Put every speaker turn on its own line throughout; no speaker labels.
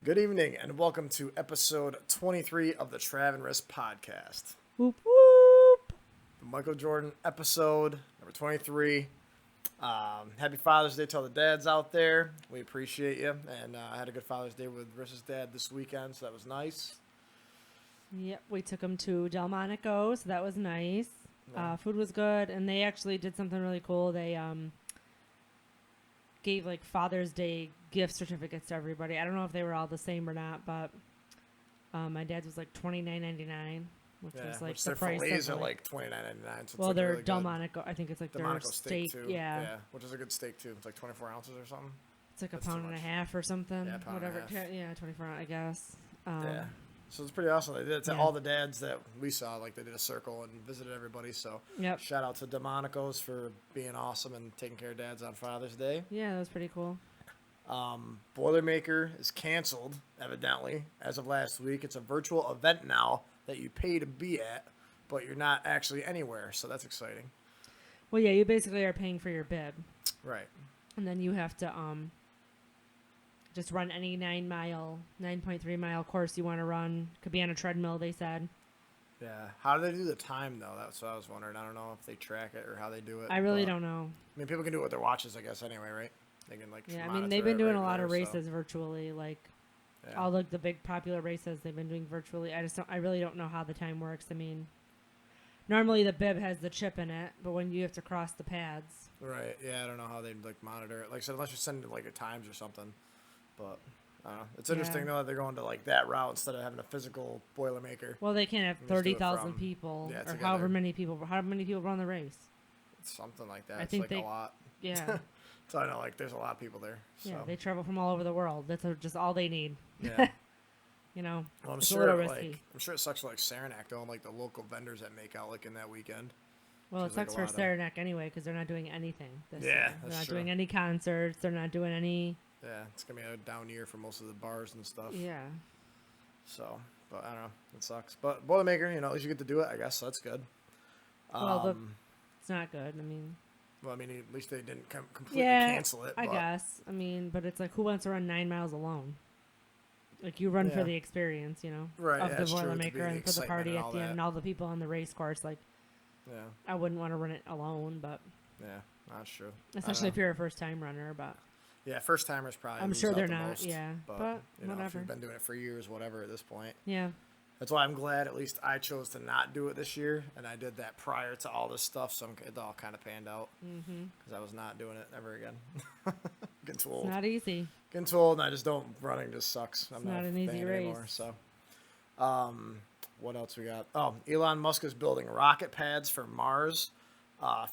Good evening, and welcome to episode 23 of the Trav and Risk podcast.
Whoop whoop.
The Michael Jordan episode, number 23. Happy Father's Day to all the dads out there. We appreciate you. And I had a good Father's Day with Riss's dad this weekend, so that was nice.
Yep, we took them to Delmonicos, so that was nice.
Yeah.
Food was good, and they actually did something really cool. They gave like Father's Day gift certificates to everybody. I don't know if they were all the same or not, but my dad's was like $29.99, which was like
which
the
their
price
fillets
of
are
like,
like $29.99. So
well,
it's
they're
really
Delmonico. I think it's like their
Delmonico
steak.
too.
Yeah,
which is a good steak too. It's like 24 ounces or something.
it's like a
That's
pound
too
and a
much.
half or something.
Yeah, pound and a
whatever.
half.
Yeah, 24 ounce, I guess.
Yeah. So it's pretty awesome. They did it to
Yeah.
all the dads that we saw. Like they did a circle and visited everybody. So
Yep.
shout out to Delmonicos for being awesome and taking care of dads on Father's Day.
Yeah, that was pretty cool.
Boilermaker is canceled, evidently, as of last week. It's a virtual event now that you pay to be at, but you're not actually anywhere. So that's exciting.
Well, yeah, you basically are paying for your bib.
Right.
And then you have to just run any 9.3 mile course you want to run. Could be on a treadmill, they said.
Yeah. How do they do the time, though? That's what I was wondering. I don't know if they track it or how they do it.
I really
but,
don't know.
I mean, people can do it with their watches, I guess, anyway, right? They can, like,
Yeah, I mean,
monitor
they've been
it
doing
right
a lot of
there,
races virtually. Like,
yeah.
all the big popular races they've been doing virtually. I really don't know how the time works. I mean, normally the bib has the chip in it, but when you have to cross the pads.
Right. Yeah, I don't know how they like monitor it. Like I said, unless you're sending like at times or something. But I don't know. It's interesting though that they're going to like that route instead of having a physical Boilermaker.
Well, they can't have
You just do it
30,000
from-
people
yeah,
or
together.
however many people. How many people run the race?
It's something like that.
I
It's
think
like
they-
a lot.
Yeah.
So I know like there's a lot of people there. So.
Yeah, they travel from all over the world. That's just all they need.
Yeah.
You know,
Well, I'm
it's
sure
a little
like
risky.
I'm sure it sucks for like Saranac though, and like the local vendors that make out like in that weekend.
Well, it
Seems like
sucks
a
for
lot of-
Saranac anyway because they're not doing anything this
Yeah,
year.
that's
They're not
true.
doing any concerts. They're not doing any.
Yeah, it's gonna be a down year for most of the bars and stuff.
Yeah.
So, but I don't know. It sucks. But Boilermaker, at least you get to do it. I guess so that's good.
Well, it's not good. I mean,
Well, I mean, at least they didn't completely
yeah,
cancel it.
I
but,
guess. I mean, but it's like, who wants to run 9 miles alone? Like, you run
Yeah.
for the experience,
Right,
of
yeah,
the
it's true, to be
Boilermaker
the
and for the
excitement
party
and
at
all
the end
that.
and all the people on the race course. Like,
Yeah,
I wouldn't want to run it alone, but
yeah, that's true.
especially if you're a first-time runner. But
Yeah, first timers probably.
I'm
lose
sure
out
they're
the
not.
most,
Yeah,
but if
whatever.
you've been doing it for years, whatever, at this point.
Yeah.
That's why I'm glad at least I chose to not do it this year, and I did that prior to all this stuff, so it all kind of panned out because I was not doing it ever again. Getting too
It's
old.
not easy.
Getting too old, and I just don't. Running just sucks. I'm
not
a
an easy
fan
race.
anymore. So, what else we got? Oh, Elon Musk is building rocket pads for Mars,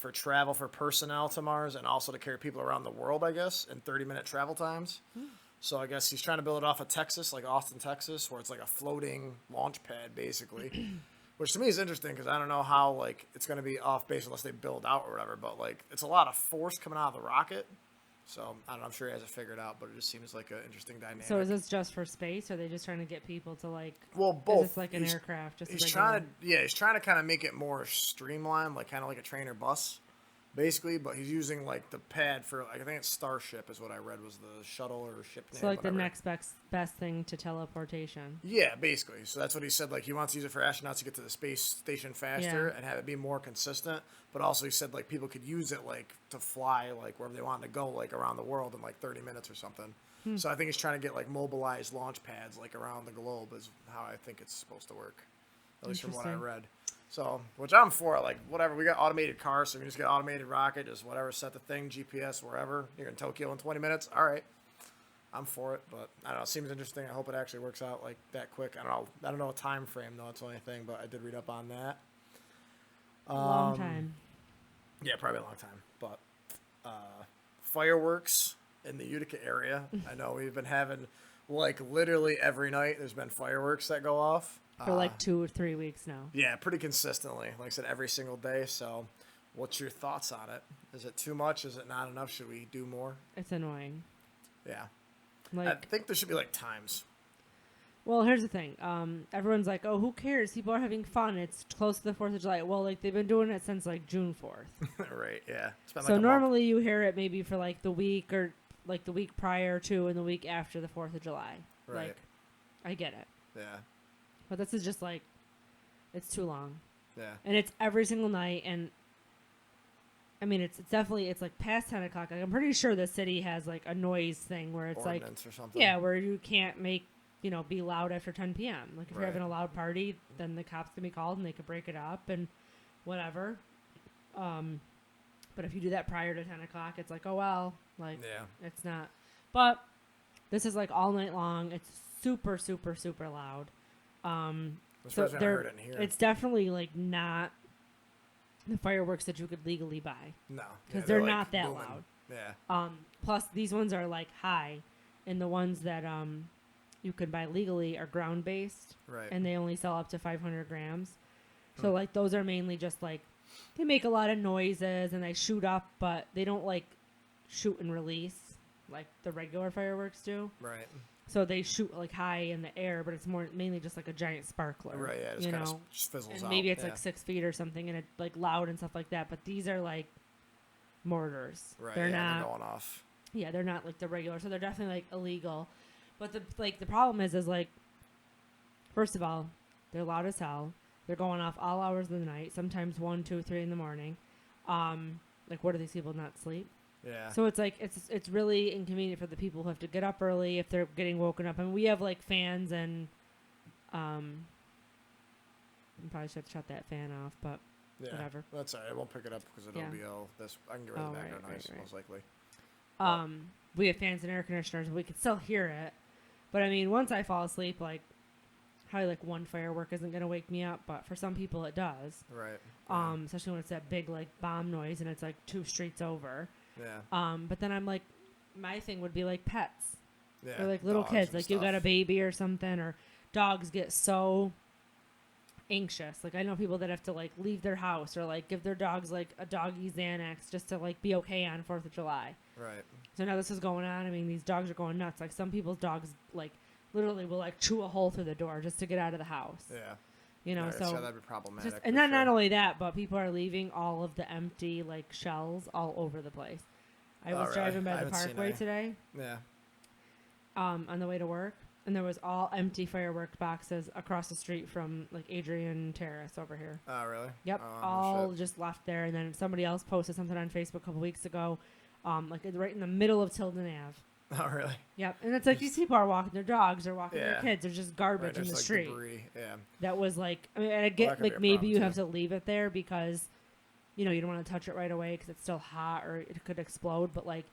for travel for personnel to Mars, and also to carry people around the world. I guess in 30-minute travel times. So I guess he's trying to build it off of Texas, like Austin, Texas, where it's like a floating launch pad, basically. Which to me is interesting because I don't know how like it's going to be off base unless they build out or whatever. But like it's a lot of force coming out of the rocket. So I don't know. I'm sure he has it figured out, but it just seems like an interesting dynamic.
So is this just for space, or are they just trying to get people to like?
Well, both.
Is this like an aircraft? Just
He's
a
trying
regular-
to, yeah, he's trying to kind of make it more streamlined, like kind of like a train or bus, basically. But he's using like the pad for, like, I think it's Starship is what I read was the shuttle or ship name.
So like
whatever.
the next best thing to teleportation.
Yeah, basically. So that's what he said. Like he wants to use it for astronauts to get to the space station faster and have it be more consistent. But also he said like people could use it like to fly like wherever they want to go, like around the world in like 30 minutes or something. So I think he's trying to get like mobilized launch pads like around the globe is how I think it's supposed to work. At least from what I
Interesting.
read. So, which I'm for. Like whatever, we got automated cars, so we can just get automated rocket, just whatever, set the thing, GPS wherever. You're in Tokyo in 20 minutes. All right. I'm for it, but I don't know. It seems interesting. I hope it actually works out like that quick. I don't know a time frame though. It's the only thing, but I did read up on that.
Long time.
Yeah, probably a long time. But fireworks in the Utica area. I know we've been having like literally every night. There's been fireworks that go off
For like 2 or 3 weeks now.
Yeah, pretty consistently. Like I said, every single day. So, what's your thoughts on it? Is it too much? Is it not enough? Should we do more?
It's annoying.
Yeah. I
Like,
think there should be like times.
well, here's the thing. Everyone's like, oh, who cares? People are having fun. It's close to the 4th of July. Well, like, they've been doing it since, like, June 4th.
Right, yeah. It's been
So
like a month.
normally you hear it maybe for, like, the week or, like, the week prior to and the week after the 4th of July.
Right.
Like, I get it.
Yeah.
But this is just like, it's too long.
Yeah.
And it's every single night. And I mean, it's definitely, it's like past 10 o'clock. Like, I'm pretty sure the city has like a noise thing where it's
Ordinance
like,
or something.
yeah, where you can't make, be loud after 10 p.m. Like, if you're
Right.
having a loud party, then the cops can be called and they can break it up and whatever. But if you do that prior to 10 o'clock, it's like, oh, well, like,
Yeah.
it's not. But this is like all night long. It's super, super, super loud. So it's definitely like not the fireworks that you could legally buy.
No.
Because
Yeah,
they're
like
not that
booming.
loud.
Yeah.
Plus, these ones are like high, and the ones that you could buy legally are ground based,
Right.
and they only sell up to 500 grams. So like those are mainly just like they make a lot of noises and they shoot up, but they don't like shoot and release like the regular fireworks do.
Right.
So they shoot like high in the air, but it's mainly just like a giant sparkler.
Right. Yeah. Just kind of just fizzles
and
out.
maybe it's like 6 feet or something, and it's like loud and stuff like that. But these are like mortars.
Right.
They're
yeah,
not.
They're going off.
Yeah, they're not like the regular, so they're definitely like illegal. But the problem is like, first of all, they're loud as hell. They're going off all hours of the night, sometimes 1, 2, 3 in the morning. Like, what do these people not sleep?
Yeah.
So it's like it's really inconvenient for the people who have to get up early if they're getting woken up. I mean, we have like fans and you probably should shut that fan off, but
Yeah.
whatever.
That's all right. I won't pick it up because it'll
Yeah.
be all this. I can get rid of the background noise most likely.
We have fans and air conditioners, and we can still hear it. But I mean, once I fall asleep, like probably like one firework isn't gonna wake me up, but for some people it does.
Right.
Especially when it's that big like bomb noise and it's like 2 streets over.
Yeah.
But then I'm like, my thing would be like pets.
Yeah.
Or like little
Dogs
kids,
and
like you got a
stuff.
baby or something, or dogs get so anxious. Like I know people that have to like leave their house or like give their dogs like a doggy Xanax just to like be okay on 4th of July.
Right.
So now this is going on. I mean, these dogs are going nuts. Like some people's dogs like literally will like chew a hole through the door just to get out of the house.
Yeah.
You know,
Yeah,
so
that'd be problematic.
just, and
for
then not
sure.
only that, but people are leaving all of the empty like shells all over the place. I was
really?
driving by
I
the
haven't seen
parkway
any.
today.
Yeah.
On the way to work, and there was all empty firework boxes across the street from like Adrian Terrace over here.
Oh, really?
Yep,
Oh, no
all
shit.
just left there. And then somebody else posted something on Facebook a couple weeks ago, like right in the middle of Tilden Ave.
Oh, really?
Yep, and it's like these people are walking their dogs, they're walking their
Yeah.
kids, there's just
Right,
garbage in
there's,
the
like,
street.
Debris. Yeah.
That was like, I mean, and I
that
get
could be
like
a
maybe
problem,
you have
too.
to leave it there because, you know, you don't want to touch it right away because it's still hot or it could explode. But like,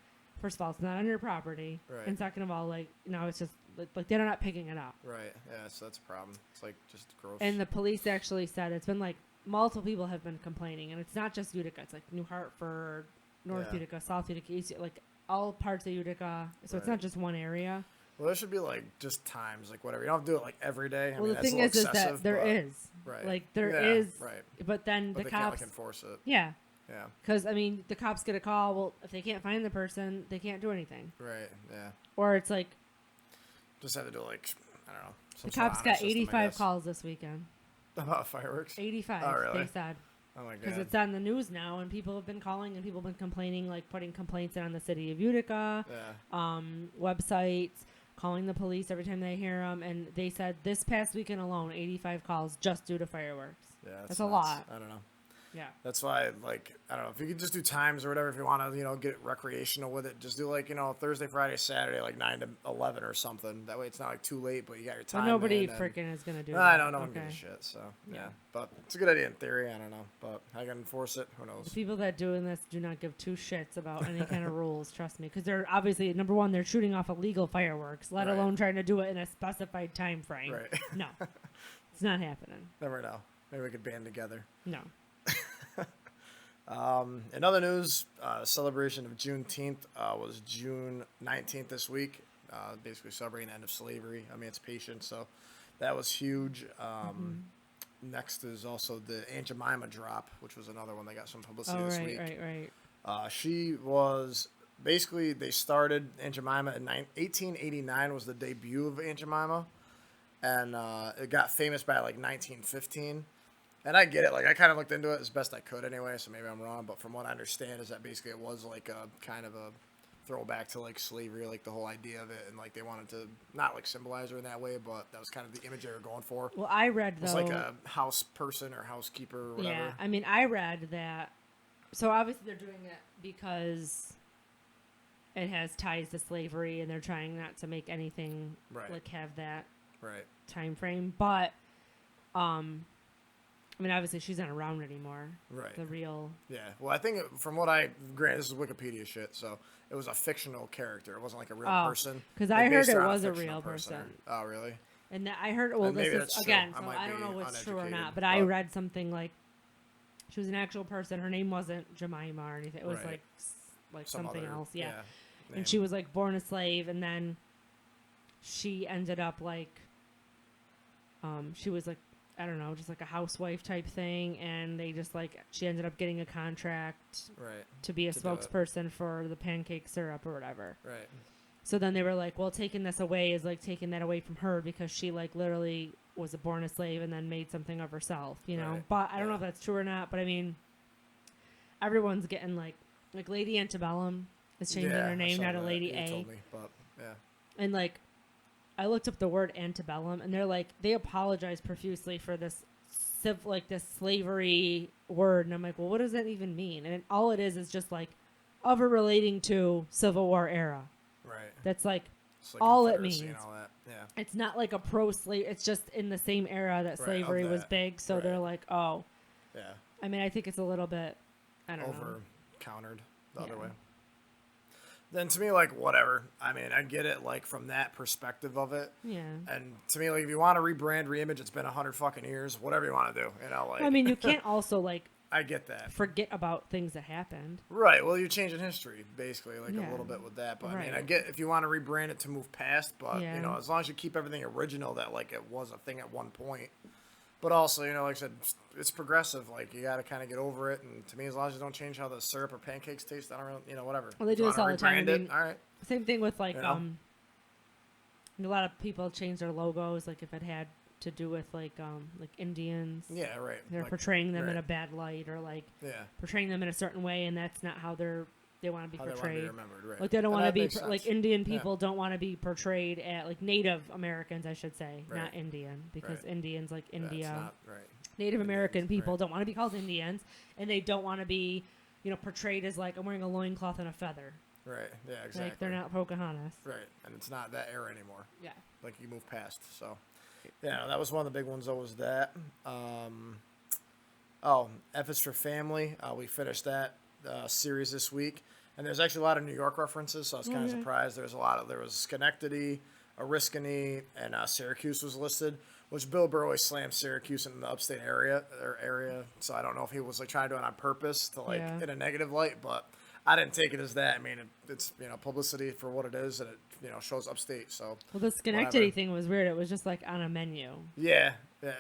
first of all, it's not on your property,
Right.
and second of all, like, no, it's just like they're not picking it up.
Right. Yeah. So that's a problem. It's like just gross.
And the police actually said it's been like multiple people have been complaining, and it's not just Utica. It's like New Hartford, North
Yeah.
Utica, South Utica, East, like all parts of Utica. So it's
Right.
not just one area.
Well, there should be like just times, like whatever. You don't have to do it like every day. I
Well,
mean,
the
that's
thing
a little
is that
excessive,
there
but-
is,
Right.
like there
Yeah,
is,
Right.
but then
But
the
they can't
cops,
like enforce it.
yeah,
Yeah.
because I mean the cops get a call. Well, if they can't find the person, they can't do anything.
Right. Yeah.
Or it's like
Just have to do like I don't know. Some
the
sort of
cops
honor
got
system, I
85
guess.
calls this weekend.
About fireworks.
85,
Oh, really?
they said.
Oh my
Because
god.
it's on the news now, and people have been calling, and people have been complaining, like putting complaints in on the city of Utica,
Yeah.
websites, calling the police every time they hear them, and they said this past weekend alone, 85 calls just due to fireworks.
Yeah.
That's a
nuts.
lot.
I don't know.
Yeah.
That's why, like, I don't know, if you could just do times or whatever, if you want to, you know, get recreational with it, just do, like, you know, Thursday, Friday, Saturday, like 9 to 11 or something. That way it's not, like, too late, but you got your
But
time
nobody
in, and-
freaking is going to do
No,
that.
I don't know. No one
Okay.
gives a shit, so, yeah.
Yeah.
But it's a good idea in theory. I don't know. But how you can enforce it, who
The
knows?
people that doing this do not give two shits about any kind of rules, trust me. Because they're obviously, number one, they're shooting off illegal fireworks, let
Right.
alone trying to do it in a specified time frame.
Right.
No. It's not happening.
Never know. Maybe we could band together.
No.
In other news, celebration of Juneteenth was June 19th this week. Basically celebrating the end of slavery, emancipation. So that was huge. Next is also the Aunt Jemima drop, which was another one that got some publicity
Oh,
this
right,
week.
right.
She was basically, they started Aunt Jemima in 1889 was the debut of Aunt Jemima, and it got famous by like 1915. And I get it, like I kind of looked into it as best I could anyway, so maybe I'm wrong, but from what I understand is that basically it was like a kind of a throw back to like slavery, like the whole idea of it, and like they wanted to not like symbolize her in that way, but that was kind of the image they were going for.
Well, I read though.
It's like a house person or housekeeper or whatever.
Yeah, I mean, I read that. So obviously they're doing it because it has ties to slavery, and they're trying not to make anything like have that time frame. But, I mean, obviously she's not around anymore.
Right.
The real.
Yeah. Well, I think from granted, this is Wikipedia shit, so it was a fictional character. It wasn't like a real person.
Because I heard it was a real person.
Oh, really?
And I heard, well, this is, again, so I don't know what's true or not, but I read something like she was an actual person. Her name wasn't Jemima or anything. It was like something else. Yeah. And she was like born a slave, and then she ended up like, she was like, I don't know, just like a housewife type thing, and they just like, she ended up getting a contract to be a spokesperson for the pancake syrup or whatever.
Right.
So then they were like, well, taking this away is like taking that away from her, because she like literally was born a slave and then made something of herself, you know? But I don't know if that's true or not, but I mean, everyone's getting like Lady Antebellum is changing her name now to Lady A.
Told me, but,
and like, I looked up the word antebellum, and they're like, they apologize profusely for this this slavery word, and I'm like, well, what does that even mean? And all it is just like of or relating to Civil War era.
Right.
That's like all it means.
And all that. Yeah.
It's not like a pro-slave. It's just in the same era that slavery was big, so they're like, oh.
Yeah.
I mean, I think it's a little bit, I don't know.
Over-countered the other way. Then to me, like, whatever. I mean, I get it, like, from that perspective of it.
Yeah.
And to me, like, if you want to rebrand, reimage, it's been 100 fucking years. Whatever you want to do, you know, like.
I mean, you can't also, like.
I get that.
Forget about things that happened.
Right. Well, you're changing history, basically, like, a little bit with that. But, I mean, I get if you want to rebrand it to move past, but, you know, as long as you keep everything original that, like, it was a thing at one point. But also, you know, like I said, it's progressive. Like, you got to kind of get over it. And to me, as long as you don't change how the syrup or pancakes taste, I don't really, you know, whatever.
Well, they do this all the time. I mean,
all right.
Same thing with, like, a lot of people change their logos, like, if it had to do with, like Indians.
Yeah, right.
They're like, portraying them in a bad light, or, like, portraying them in a certain way, and that's not how they want to be portrayed. They want to be remembered, right. Like, they don't want to be, like, Indian people don't want to be portrayed at, like, Native Americans, I should say, not Indian, because Indians, like, India. That's not right. Native American people don't want to be called Indians, and they don't want to be, you know, portrayed as, like, I'm wearing a loincloth and a feather.
Right, yeah, exactly.
Like, they're not Pocahontas.
Right, and it's not that era anymore.
Yeah.
Like, you move past, so. Yeah, that was one of the big ones, though, was that. F is for Family. We finished that series this week. And there's actually a lot of New York references, so I was kind of surprised. There was Schenectady, Oriskany, and Syracuse was listed, which Bill Burr always slams Syracuse in the upstate area. So I don't know if he was like trying to do it on purpose to like in a negative light, but I didn't take it as that. I mean, it's, you know, publicity for what it is, and it, you know, shows upstate. So
well, the Schenectady thing was weird. It was just like on a menu.
Yeah.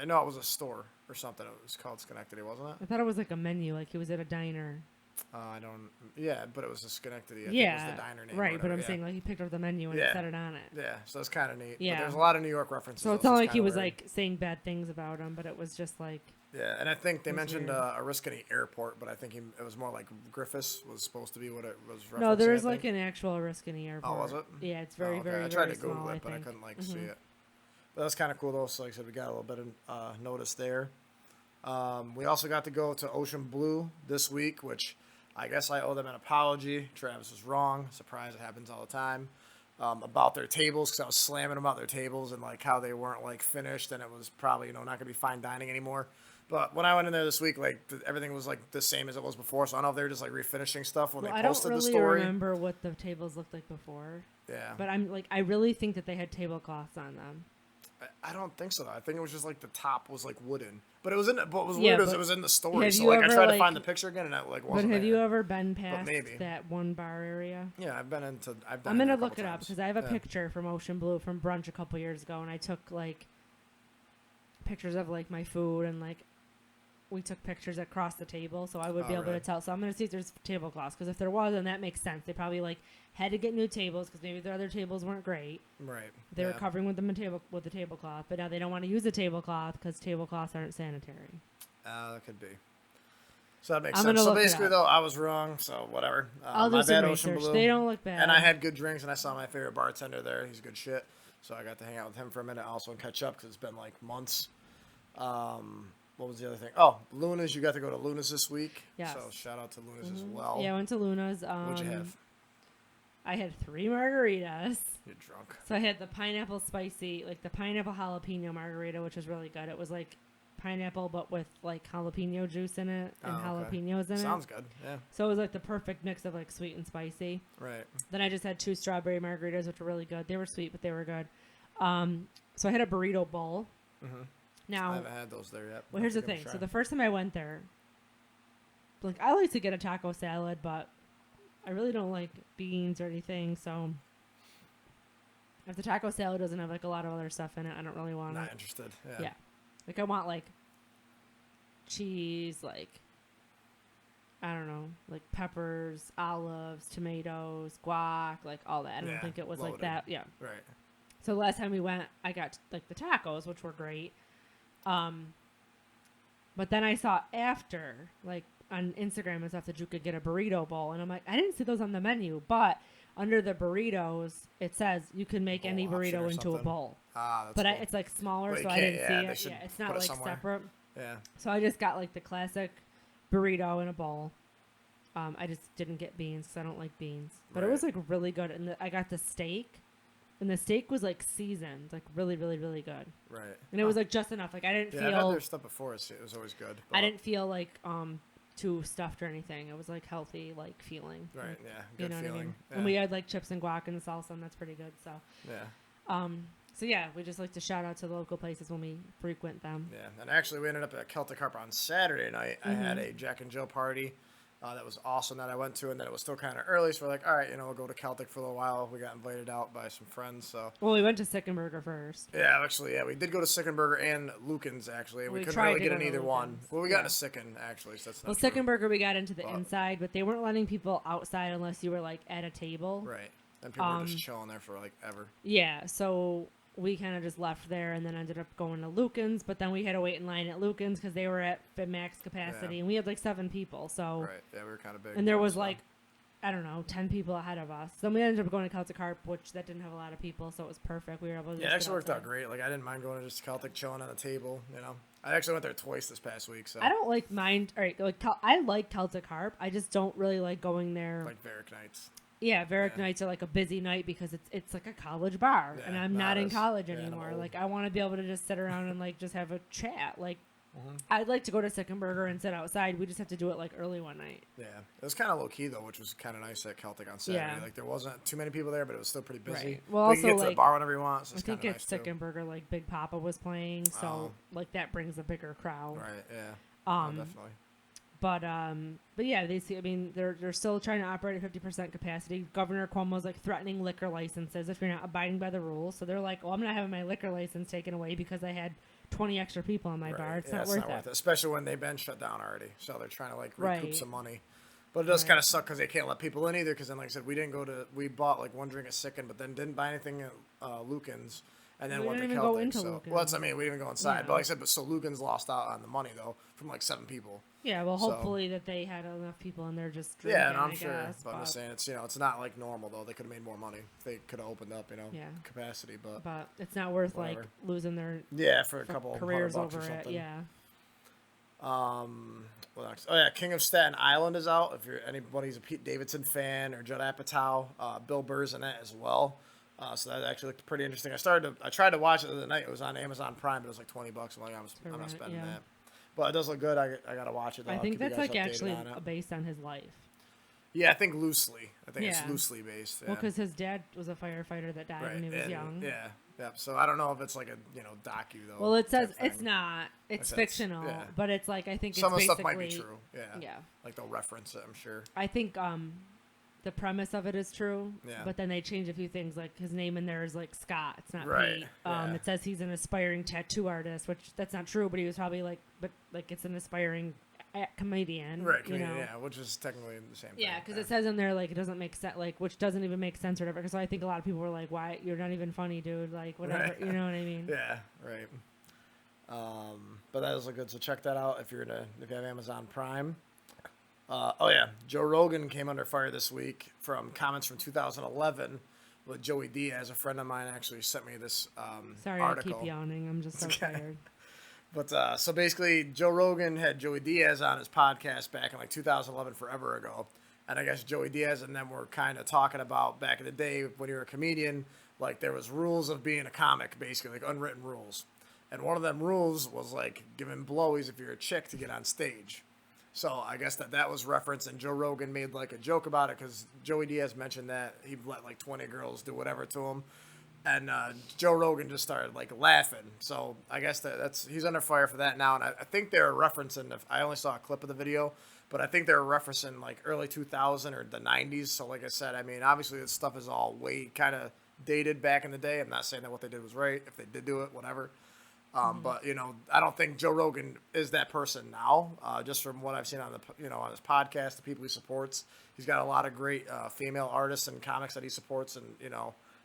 No, it was a store or something. It was called Schenectady, wasn't it?
I thought it was like a menu, like he was at a diner.
I don't. Yeah, but it was a Schenectady. I think it was the diner name.
Right, but I'm saying like he picked up the menu and set it on it.
Yeah, so it's kind of neat.
Yeah,
but there's a lot of New York references.
So it's not like he was like saying bad things about him, but it was just like.
Yeah, and I think they mentioned Oriskany Airport, but I think it was more like Griffiths was supposed to be what it was referencing.
No, there's like an actual Oriskany Airport.
Oh, was it?
Yeah, it's very, very,
I tried
very
to Google
small,
it, but I couldn't see it. But that's kind of cool, though. So like I said, we got a little bit of notice there. We also got to go to Ocean Blue this week, which I guess I owe them an apology. Travis was wrong. Surprise, it happens all the time. About their tables, because I was slamming them about their tables and like how they weren't like finished, and it was probably, you know, not going to be fine dining anymore. But when I went in there this week, like everything was like the same as it was before. So I don't know if they were just like refinishing stuff when they posted the story.
I don't really remember what the tables looked like before.
Yeah.
But I really think that they had tablecloths on them.
I don't think so. I think it was just like the top was like wooden. But it was in. But what was weird is it was in the story. So like I tried to find the picture again, and it like wasn't.
But have
there.
you ever been past that one bar area?
Yeah, I've been into.
I'm gonna look it up because I have a picture from Ocean Blue from brunch a couple years ago, and I took like pictures of like my food, and like we took pictures across the table, so I would be able to tell. So I'm gonna see if there's tablecloths, because if there was, then that makes sense. They probably like had to get new tables because maybe their other tables weren't great.
Right.
They were covering with the tablecloth, but now they don't want to use a tablecloth because tablecloths aren't sanitary.
That could be. So that makes
I'm
sense.
gonna
So
look it
basically,
up.
though, I was wrong. So whatever.
I'll do
My
some
bad, Ocean
research.
Blue.
They don't look bad.
And I had good drinks, and I saw my favorite bartender there. He's good shit. So I got to hang out with him for a minute also and catch up because it's been like months. What was the other thing? Oh, Luna's. You got to go to Luna's this week.
Yes.
So shout out to Luna's as well.
Yeah, I went to Luna's.
What'd you have?
I had 3 margaritas.
You're drunk.
So I had the pineapple spicy, like the pineapple jalapeno margarita, which was really good. It was like pineapple, but with like jalapeno juice in it and jalapenos in it.
Sounds good. Yeah.
So it was like the perfect mix of like sweet and spicy.
Right.
Then I just had 2 strawberry margaritas, which were really good. They were sweet, but they were good. So I had a burrito bowl.
Mm-hmm.
Now,
I haven't had those there yet.
well, here's the thing. So the first time I went there, like I like to get a taco salad, but I really don't like beans or anything. So if the taco salad doesn't have like a lot of other stuff in it, I don't really want it.
Not interested. Yeah.
Yeah. Like I want like cheese, like I don't know, like peppers, olives, tomatoes, guac, like all that. I don't think it was
loaded.
like that. Yeah.
Right.
So the last time we went, I got like the tacos, which were great. But then I saw after, like on Instagram and stuff, that you could get a burrito bowl, and I'm like, I didn't see those on the menu, but under the burritos, it says you can make any burrito into a bowl.
Ah, that's
but
cool.
it's like smaller,
Well,
so
you
I didn't
can't-
see
yeah,
it.
they
Yeah, it's
should
not
put it
like
somewhere.
separate.
Yeah.
So I just got like the classic burrito in a bowl. I just didn't get beans because I don't like beans. But it was like really good. And I got the steak. And the steak was like seasoned, like really, really, really good.
Right.
And it was like just enough. Like I didn't
I've had
feel.
their stuff before. It was always good.
I didn't feel like too stuffed or anything. It was like healthy, like feeling.
Right.
Like,
Yeah.
you
Good
know
feeling.
what I mean?
Yeah.
And we had like chips and guac and the salsa, and that's pretty good. So.
Yeah.
So yeah, we just like to shout out to the local places when we frequent them.
Yeah. And actually, we ended up at Celtic Harp on Saturday night. I had a Jack and Jill party. That was awesome that I went to, and then it was still kind of early, so we're like, all right, we'll go to Celtic for a little while. We got invited out by some friends, so.
Well, we went to Sickenburger first.
Yeah, actually, we did go to Sickenburger and Lucan's, actually. We couldn't
tried
really
to
get
go
in
to
either one.
Lucan's.
Well, we got into Sicken, actually, so that's not
Well,
true.
Sickenburger, we got into the inside, but they weren't letting people outside unless you were like at a table.
Right. And people were just chilling there for like ever.
Yeah, so we kind of just left there and then ended up going to Lucan's, but then we had to wait in line at Lucan's because they were at max capacity, and we had like 7 people. So
Right. Yeah, we were kind of big.
and there was like, I don't know, 10 people ahead of us. So we ended up going to Celtic Harp, which that didn't have a lot of people, so it was perfect. We were able to.
Yeah, it
just
actually
get
worked out
outside.
great. Like I didn't mind going to just Celtic, chilling on the table. I actually went there twice this past week. So
I don't like mind. All right, like I like Celtic Harp. I just don't really like going there.
like Varick nights.
Yeah, Varick nights are like a busy night because it's like a college bar,
Yeah,
and I'm
not
not in
as-
college
yeah, I'm
anymore.
old.
Like I want to be able to just sit around and like just have a chat. Like I'd like to go to Sickenburger and sit outside. We just have to do it like early one night.
Yeah, it was kind of low key though, which was kind of nice at Celtic on Saturday.
Yeah.
Like there wasn't too many people there, but it was still pretty busy.
Right. Well,
we can
also,
get to the
like,
bar whenever you want. So
I
it's
think
kinda
it's
nice too.
Sickenburger. Like Big Papa was playing, so like that brings a bigger crowd.
Right. Yeah. Definitely.
But yeah, I mean, they're still trying to operate at 50% capacity. Governor Cuomo's like threatening liquor licenses if you're not abiding by the rules. So they're like, well, I'm not having my liquor license taken away because I had 20 extra people in my bar. It's not worth it.
Especially when they've been shut down already. So they're trying to like recoup
Right.
some money. But it does kind of suck because they can't let people in either. Because then, like I said, we bought like one drink at Sicken, but then didn't buy anything at Lucan's. And then
We
went to
didn't even
Celtic.
go into
so,
Lucan's.
well, that's what I mean. We didn't even go inside.
Yeah.
But like I said, so Lucan's lost out on the money though from like 7 people.
Yeah, well,
So-
hopefully that they had enough people in there just drinking,
Yeah, and I'm
I
sure.
guess,
But I'm just saying, it's not like normal though. They could have made more money. If they could have opened up,
Yeah.
capacity. But
but it's not worth like
Whatever.
losing their
yeah, for a couple
careers
$100 or
over it.
something.
Yeah.
What next? Oh yeah, King of Staten Island is out. If you're anybody's a Pete Davidson fan or Judd Apatow, Bill Burr's in it as well. So that actually looked pretty interesting. I tried to watch it the other night. It was on Amazon Prime, but it was like $20. I'm like, I'm not
rent,
spending
yeah.
that. But it does look good. I gotta watch it. Though.
I
I'll
think
keep you
that's
guys
like
updated
actually
on it.
based on his life.
Yeah, I think loosely. I think it's
Yeah.
loosely based. Yeah.
Well, because his dad was a firefighter that died when he was
and-
young.
Yeah. Yeah. So I don't know if it's like a docu though.
Well, it says
type
it's
thing.
not. It's
says-
fictional,
yeah.
but it's like I think
Some of
it's
the stuff might be
basically-
true. Yeah.
Yeah.
Like they'll reference it. I'm sure.
I think the premise of it is true.
Yeah.
But then they change a few things. Like his name in there is like Scott. It's not
Right,
Pete.
yeah.
It says he's an aspiring tattoo artist, which that's not true. But he was probably it's an aspiring comedian.
Right.
You know?
Yeah. Which is technically the same thing.
Yeah, because it says in there like it doesn't make sense, like which doesn't even make sense or whatever. Because I think a lot of people were like, "Why you're not even funny, dude?" Like whatever,
Right.
you know what I mean?
Yeah, right. But that is good. So check that out if you have Amazon Prime. Oh yeah, Joe Rogan came under fire this week from comments from 2011 with Joey Diaz. A friend of mine actually sent me this
Sorry,
article.
I keep yawning. I'm just so tired.
But so basically, Joe Rogan had Joey Diaz on his podcast back in like 2011, forever ago. And I guess Joey Diaz and them were kind of talking about back in the day when you were a comedian, like there was rules of being a comic, basically, like unwritten rules. And one of them rules was like giving blowies if you're a chick to get on stage. So I guess that was referenced, and Joe Rogan made like a joke about it because Joey Diaz mentioned that he let like 20 girls do whatever to him, and Joe Rogan just started like laughing. So I guess that's he's under fire for that now, and I think they were referencing. I only saw a clip of the video, but I think they were referencing like early 2000 or the 90s. So like I said, I mean obviously this stuff is all way kind of dated back in the day. I'm not saying that what they did was right. If they did do it, whatever. But you know, I don't think Joe Rogan is that person now. Just from what I've seen on on his podcast, the people he supports, he's got a lot of great female artists and comics that he supports and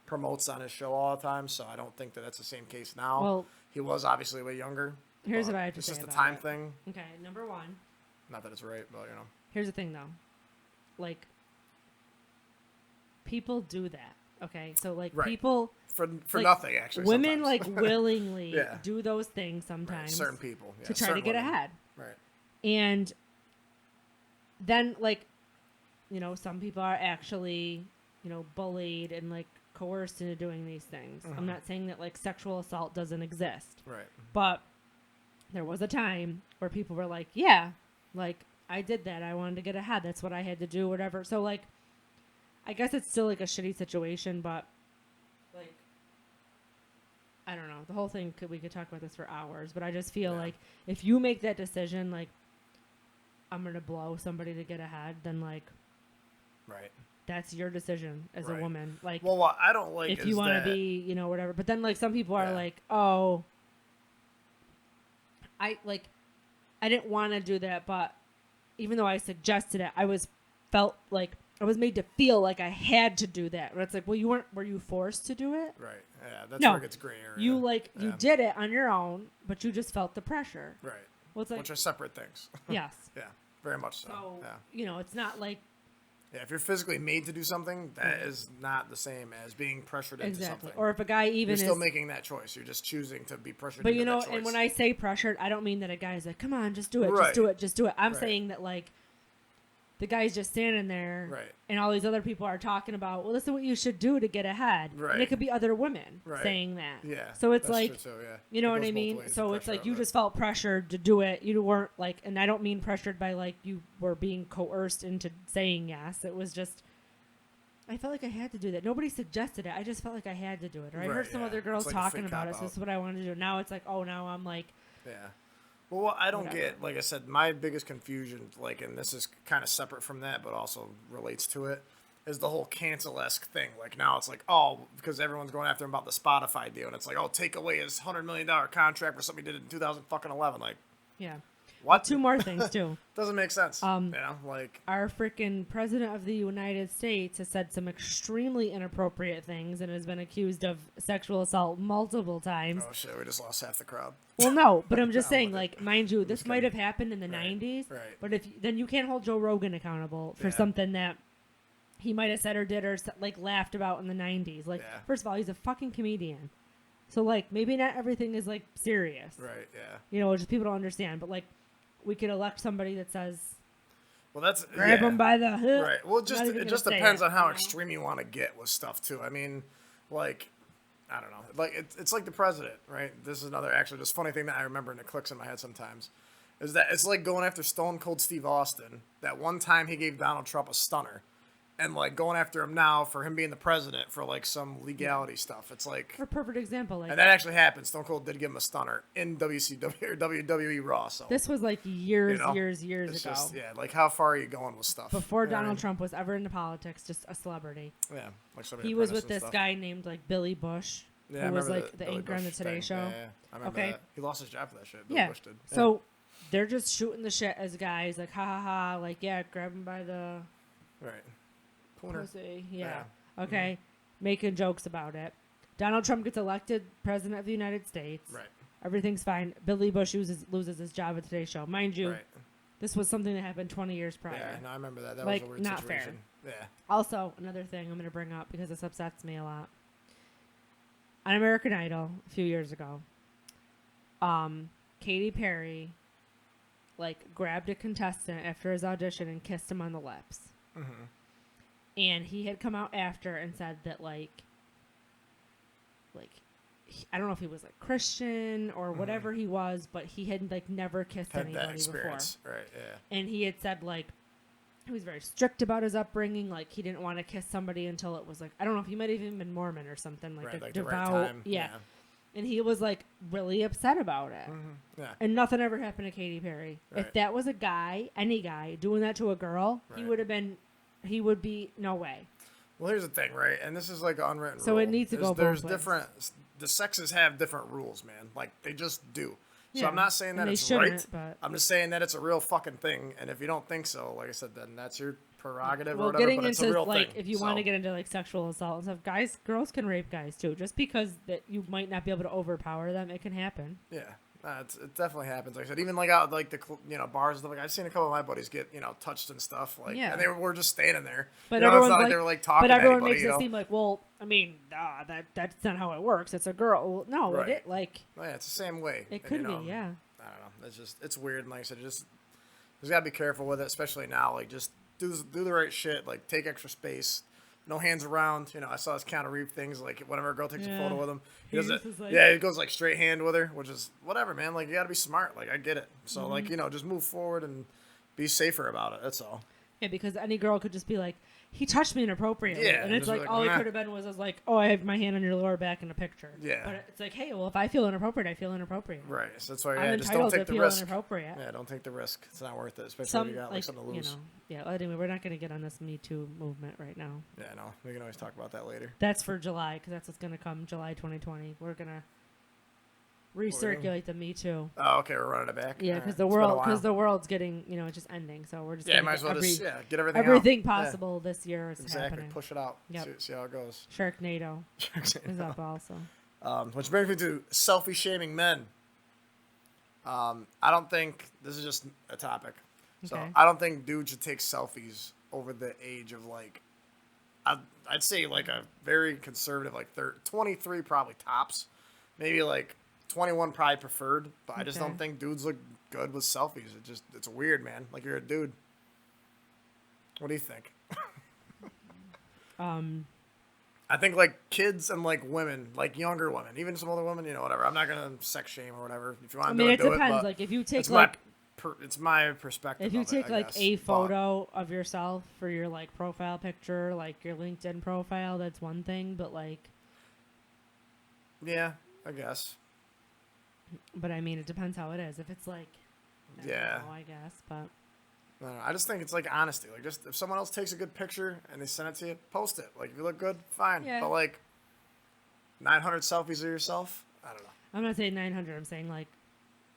promotes on his show all the time. So I don't think that's the same case now.
Well,
he was obviously way younger.
Here's what I have to
it's
say
just
about
a time
it.
thing.
Okay, number one.
Not that it's right, but
Here's the thing, though. Like, people do that. Okay, so like
right.
people
for
like,
nothing actually.
Women
sometimes.
like willingly
yeah.
do those things sometimes.
Right. Certain people
to try to get
women.
ahead.
Right.
And then like, some people are actually bullied and like coerced into doing these things. I'm not saying that like sexual assault doesn't exist.
Right.
But there was a time where people were like, yeah, like I did that. I wanted to get ahead. That's what I had to do, whatever. So like, I guess it's still like a shitty situation, but like, I don't know. The whole thing we could talk about this for hours, but I just feel like if you make that decision, like I'm going to blow somebody to get ahead, then like,
right.
That's your decision as a woman. Like,
well, what I don't like
if
is
you want to be, whatever. But then like some people are like, oh, I didn't want to do that, but even though I suggested it, I was made to feel like I had to do that. But it's like, well, were you forced to do it?
Right. Yeah, that's where it gets gray area.
You did it on your own, but you just felt the pressure.
Right.
Well, it's like,
which are separate things.
Yes.
Yeah, very much so.
So,
yeah.
It's not like.
Yeah, if you're physically made to do something, that is not the same as being pressured into something.
Or if a guy even
you're still making that choice. You're just choosing to be pressured
but
into that choice.
And when I say pressured, I don't mean that a guy's like, come on, just do it, just do it. I'm saying that like the guy's just standing there and all these other people are talking about, well, this is what you should do to get ahead.
Right.
And it could be other women saying that.
Yeah.
So it's
that's
like,
true too,
you know what I mean? So it's like you just felt pressured to do it. You weren't like, and I don't mean pressured by like you were being coerced into saying yes. It was just, I felt like I had to do that. Nobody suggested it. I just felt like I had to do it. Or I heard some other girls talking about it. So this is what I wanted to do. Now it's like, oh, now I'm like.
Yeah. Well, what I don't get, like I said, my biggest confusion, like, and this is kind of separate from that, but also relates to it, is the whole cancel-esque thing. Like, now it's like, oh, because everyone's going after him about the Spotify deal, and it's like, oh, take away his $100 million contract for something he did in 2011. Like,
yeah.
what?
Two more things, too.
Doesn't make sense. Like.
Our freaking president of the United States has said some extremely inappropriate things and has been accused of sexual assault multiple times.
Oh, shit, we just lost half the crowd.
Well, no, but I'm just saying, like, mind you, this might have happened in the 90s, but then you can't hold Joe Rogan accountable for something that he might have said or did or, like, laughed about in the 90s. Like, first of all, he's a fucking comedian. So, like, maybe not everything is, like, serious.
Right, yeah.
Just people don't understand. But, like, we could elect somebody that says,
well, that's
grab him by the hook.
Right. Well, it just depends on how extreme you want to get with stuff, too. I mean, like, I don't know. Like, it's like the president, right? This is another, actually, just funny thing that I remember and it clicks in my head sometimes, is that it's like going after Stone Cold Steve Austin. That one time he gave Donald Trump a stunner. And, like, going after him now for him being the president for, like, some legality stuff. It's like...
For a perfect example. Like,
and that actually happened. Stone Cold did give him a stunner in WCW or WWE Raw. So
this was, like, years ago.
Just, like, how far are you going with stuff?
Before Donald Trump was ever into politics, just a celebrity.
Yeah. Like
he was with this guy named, like, Billy Bush.
Yeah,
who was, like, the anchor on the Today Show.
Yeah, I remember that. He lost his job for that shit.
Billy
Bush did. Yeah.
So they're just shooting the shit as guys. Like, ha, ha, ha. Like, yeah, grab him by the...
Right.
Pussy. Yeah. Okay. Mm-hmm. Making jokes about it. Donald Trump gets elected president of the United States.
Right.
Everything's fine. Billy Bush loses his job at Today's Show. Mind you, This was something that happened 20 years prior.
Yeah, no, I remember that. That
Like,
was a weird
not
situation.
fair.
Yeah.
Also, another thing I'm going to bring up because this upsets me a lot. On American Idol a few years ago, Katy Perry, like, grabbed a contestant after his audition and kissed him on the lips.
Mm-hmm.
And he had come out after and said that, like I don't know if he was, like, Christian or whatever he was, but he had, like, never kissed
Had
anybody
that experience.
before.
Right, yeah.
And he had said, like, he was very strict about his upbringing. Like, he didn't want to kiss somebody until it was, like, I don't know if he might have even been Mormon or something. Like,
Right,
a
like
devout.
the right time.
Yeah. And he was, like, really upset about it.
Mm-hmm. Yeah.
And nothing ever happened to Katy Perry.
Right.
If that was a guy, any guy, doing that to a girl,
Right.
he would be, no way.
Well, here's the thing, right? And this is like an unwritten rule.
So it needs to go
There's
both ways.
different... The sexes have different rules, man. Like, they just do. So
Yeah,
I'm not saying that
and they
it's
shouldn't,
right.
but-
I'm just saying that it's a real fucking thing. And if you don't think so, like I said, then that's your prerogative or
Well,
whatever.
getting
But it's a
into,
real
like,
thing.
if you want to get into, like, sexual assault and stuff, girls can rape guys, too. Just because that you might not be able to overpower them, it can happen.
Yeah. It definitely happens. Like I said, even like out like the bars and stuff. Like I've seen a couple of my buddies get touched and stuff. Like
Yeah.
and they were just standing there.
But
it's
everyone's
not like
like,
they were like talking.
but everyone
to anybody,
makes it seem like, well, I mean, that's not how it works. It's a girl. Well, no,
Right.
it like
Oh, yeah, it's the same way.
it
And,
could be, yeah.
I don't know. It's weird. And like I said, there's gotta be careful with it, especially now. Like just do the right shit. Like take extra space. No hands around. I saw this Keanu Reeves things. Like whenever a girl takes a photo with him, he does it.
uses, like-
Yeah, he goes like straight hand with her, which is whatever, man. Like you gotta be smart. Like I get it. So like just move forward and be safer about it. That's all.
Yeah, because any girl could just be like, he touched me inappropriately.
Yeah,
and it's
just
like,
like,
all it
meh.
could have been was like, oh, I have my hand on your lower back in a picture.
Yeah.
But it's like, hey, well, if I feel inappropriate, I feel inappropriate.
Right. So that's why
I'm
just don't
entitled
take
to
the
feel
risk.
inappropriate.
Yeah, don't take the risk. It's not worth it, especially
Some,
if you got like something to lose.
Yeah, anyway, we're not going to get on this Me Too movement right now.
Yeah, no, we can always talk about that later.
That's for July, because that's what's going to come July 2020. We're going to recirculate the Me Too.
Oh, okay, we're running it back.
Yeah, because
Alright,
the world's getting, it's just ending. So we're just
yeah,
gonna
might as
get
well just get everything
everything
out.
possible this year is
Exactly,
happening.
push it out.
Yep.
See how it goes.
Sharknado is up also.
Which brings me to selfie shaming men. I don't think this is just a topic. So
Okay.
I don't think dudes should take selfies over the age of like, I'd say like a very conservative, like 23 probably tops, maybe like 21 probably preferred. But I just
Okay.
don't think dudes look good with selfies. It's weird, man. Like you're a dude. What do you think? I think like kids and like women, like younger women, even some older women, whatever. I'm not gonna sex shame or whatever. If you want
I
to
mean,
do it,
it
do
depends.
But
Like if you take
it's
like
it's my perspective.
if you
of
take
it, I
like
guess.
a
But,
photo of yourself for your like profile picture, like your LinkedIn profile, that's one thing. But like,
yeah, I guess.
but I mean, it depends how it is. If it's like, I don't
Yeah.
know, I guess. But
I don't know. I just think it's like honesty. Like just if someone else takes a good picture and they send it to you, post it. Like if you look good, fine.
Yeah.
But like 900 selfies of yourself, I don't know.
I'm not saying 900. I'm saying like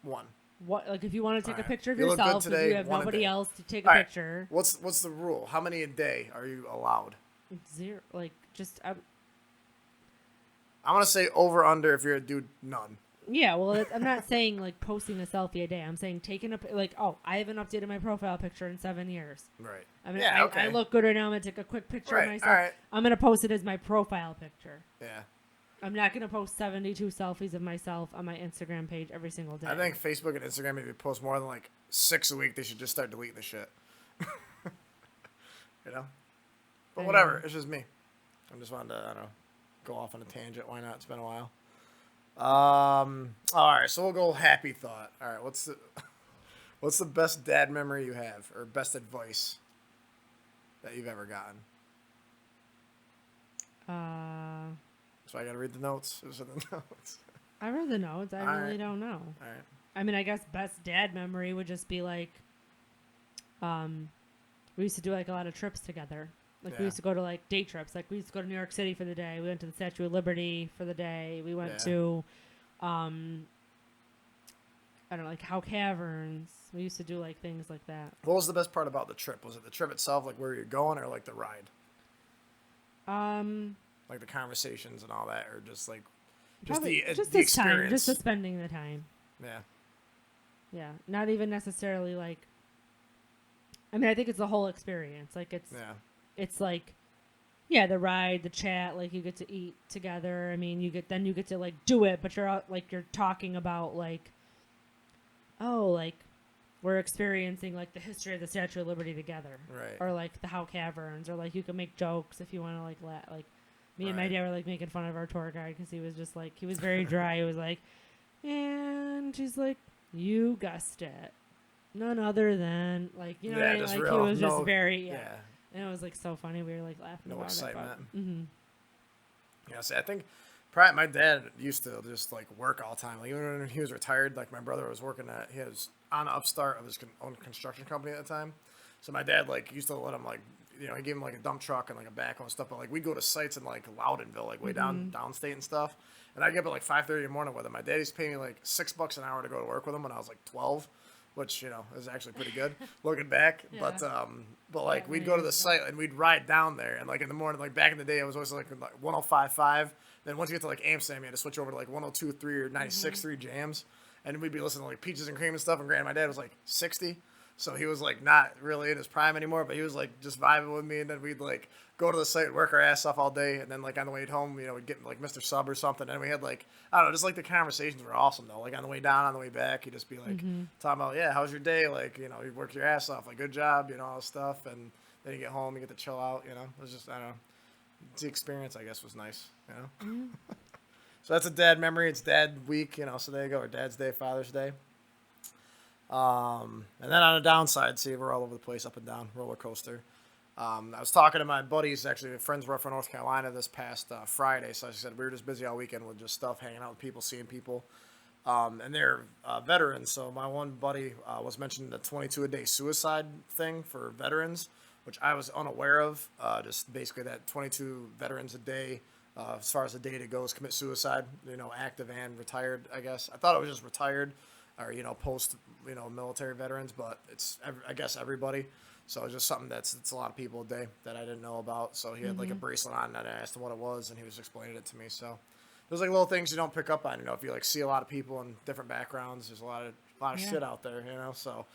One.
what? Like if you want to take a
Alright.
picture of
You look good
yourself, if
today,
you have
one a
nobody
day.
else to take a
Alright.
picture,
What's the rule? How many a day are you allowed?
zero. Like just
I'm gonna say over under if you're a dude, none.
yeah. Well, I'm not saying like posting a selfie a day. I'm saying taking I haven't updated my profile picture in 7 years.
Right.
I mean,
Yeah,
I
okay.
look good right now. I'm gonna take a quick picture
Right,
of myself.
alright.
I'm gonna post it as my profile picture.
Yeah.
I'm not gonna post 72 selfies of myself on my Instagram page every single day.
I think Facebook and Instagram, if you post more than like 6 a week, they should just start deleting the shit. But whatever. It's just me. I just wanted to, I don't know, go off on a tangent. Why not? It's been a while. All right, so we'll go happy thought. All right, what's the best dad memory you have, or best advice that you've ever gotten? So I gotta read the notes. Who's in the notes?
I read the notes. I
All
really
right.
don't know.
All right.
I mean, I guess best dad memory would just be like, we used to do like a lot of trips together. Like we
Yeah.
used to go to like day trips. Like we used to go to New York City for the day. We went to the Statue of Liberty for the day. We went
Yeah.
to, I don't know, like Howe Caverns. We used to do like things like that.
What was the best part about the trip? Was it the trip itself, like where you're going, or like the ride? Like the conversations and all that, or just like
Probably
the
just
the
the time,
experience?
just the spending the time.
Yeah.
Yeah, not even necessarily like I mean, I think it's the whole experience. Like it's like, yeah, the ride, the chat, like you get to eat together. I mean, you get to like do it, but you're out, like you're talking about like, oh, like we're experiencing like the history of the Statue of Liberty together,
Right.
or like the Howe Caverns, or like you can make jokes if you want to like like me and my
Right.
dad were like making fun of our tour guide because he was just like he was very dry. He was like, and she's like, you guessed it, none other than like what I mean?
just
Like
real,
he was just very
yeah.
And it was like so funny. We were like laughing
No
about
excitement.
it. Mm-hmm.
Yeah, see, I think probably my dad used to just like work all the time. Like even when he was retired, like my brother was working he was on an upstart of his own construction company at the time. So my dad like used to let him like, he gave him like a dump truck and like a backhoe and stuff. But like we'd go to sites in like Loudonville, like way downstate and stuff. And I'd get up at like 5:30 in the morning with him. My dad used to pay me like $6 an hour to go to work with him when I was like 12. Which is actually pretty good looking back.
Yeah.
But like we'd go to the site and we'd ride down there, and like in the morning, like back in the day, it was always like 105.5. Then once you get to like Amsterdam, you had to switch over to like 102.3 or 96.3 jams, and we'd be listening to like Peaches and Cream and stuff. And granted, my dad was like 60, so he was like not really in his prime anymore, but he was like just vibing with me. And then we'd like go to the site and work our ass off all day, and then like on the way home, we'd get like Mr. Sub or something, and we had like, I don't know, just like the conversations were awesome though. Like on the way down, on the way back, he'd just be like talking about, yeah, how's your day? Like, you work your ass off, like good job, all this stuff, and then you get home, you get to chill out, it was just, I don't know, the experience I guess was nice, So that's a dad memory. It's Dad Week, so there you go, or Dad's Day, Father's Day. And then on the downside, see, we're all over the place, up and down, roller coaster. I was talking to my buddies, actually, my friends were up from North Carolina this past Friday, so I said we were just busy all weekend with just stuff, hanging out with people, seeing people, and they're veterans. So my one buddy was mentioning the 22-a-day suicide thing for veterans, which I was unaware of. Just basically that 22 veterans a day, as far as the data goes, commit suicide. Active and retired, I guess. I thought it was just retired, or post, military veterans, but it's I guess everybody. So it's just something it's a lot of people a day that I didn't know about. So he had like a bracelet on, and I asked him what it was, and he was explaining it to me. So there's like little things you don't pick up on. If you like see a lot of people in different backgrounds, there's a lot of shit out there. So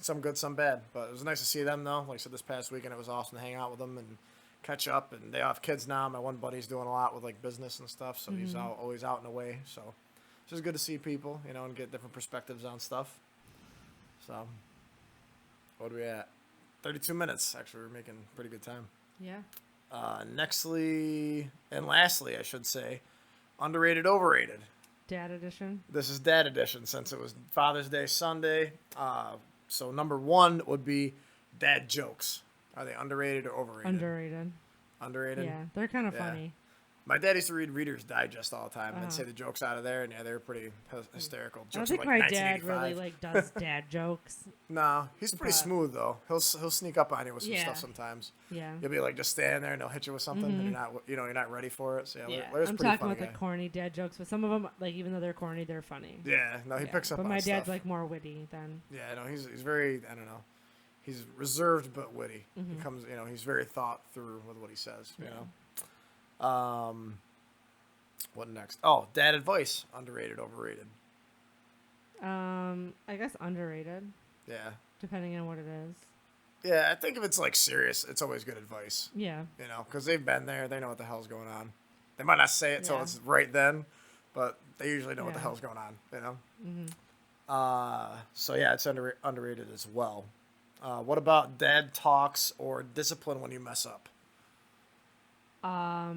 some good, some bad. But it was nice to see them though. Like I said, this past weekend it was awesome to hang out with them and catch up. And they have kids now. My one buddy's doing a lot with like business and stuff, so he's always out and away. So it's just good to see people, and get different perspectives on stuff. So what are we at? 32 minutes. Actually, we're making pretty good time.
Yeah.
Nextly, and lastly, I should say, underrated, overrated.
Dad edition.
This is Dad edition since it was Father's Day Sunday. So number one would be dad jokes. Are they underrated or overrated?
Underrated.
Underrated?
Yeah, they're kind of funny.
My dad used to read Reader's Digest all the time and say the jokes out of there, and they were pretty hysterical.
I don't
Jokes
think
from, like,
my dad
1985.
really does dad jokes.
No, he's pretty smooth though. He'll sneak up on you with some
Yeah.
stuff sometimes.
Yeah.
You'll be like just standing there and he'll hit you with something and you're not ready for it. So
Yeah,
Larry's
I'm
pretty
talking
funny
about
guy.
the corny dad jokes, but some of them, like even though they're corny, they're funny.
Yeah, no, he picks up
but
on
my dad's
stuff.
like more witty than.
Yeah, no, he's very, I don't know, he's reserved but witty. He comes, he's very thought through with what he says. What next? Oh, dad advice, underrated, overrated.
I guess underrated,
Yeah.
depending on what it is.
Yeah, I think if it's like serious, it's always good advice.
Yeah.
Because they've been there, they know what the hell's going on. They might not say it till
Yeah.
it's right then, but they usually know what the
Yeah.
hell's going on. So yeah, it's underrated as well. What about dad talks or discipline when you mess up?
I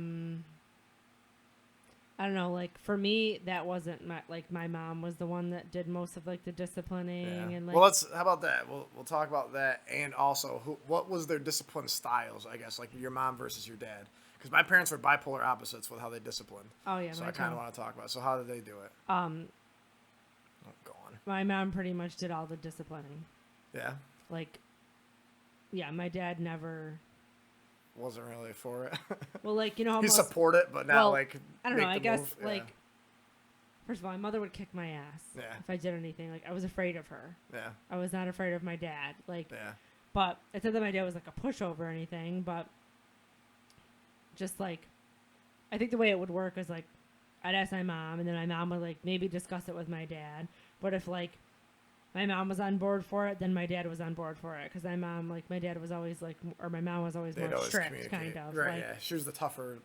don't know, like for me, that wasn't my mom was the one that did most of like the disciplining and like.
Well, how about that? We'll talk about that, and also what was their discipline styles? I guess like your mom versus your dad, because my parents were bipolar opposites with how they disciplined.
Oh yeah.
So I kind of want to talk about it. So how did they do it? Go on.
My mom pretty much did all the disciplining.
Yeah.
Like, yeah, my dad never.
Wasn't really for it.
Well, like how
He
most,
support it, but not like.
I don't know. I guess
move.
like. First of all, my mother would kick my ass if I did anything. Like I was afraid of her.
Yeah.
I was not afraid of my dad. Like.
Yeah.
But it's not that my dad was like a pushover or anything. But. Just like, I think the way it would work is like, I'd ask my mom, and then my mom would like maybe discuss it with my dad. But if like, my mom was on board for it, then my dad was on board for it. Because my mom, like, my dad was always, like, or my mom was always more strict, kind of.
Right,
like,
yeah. She was the tougher,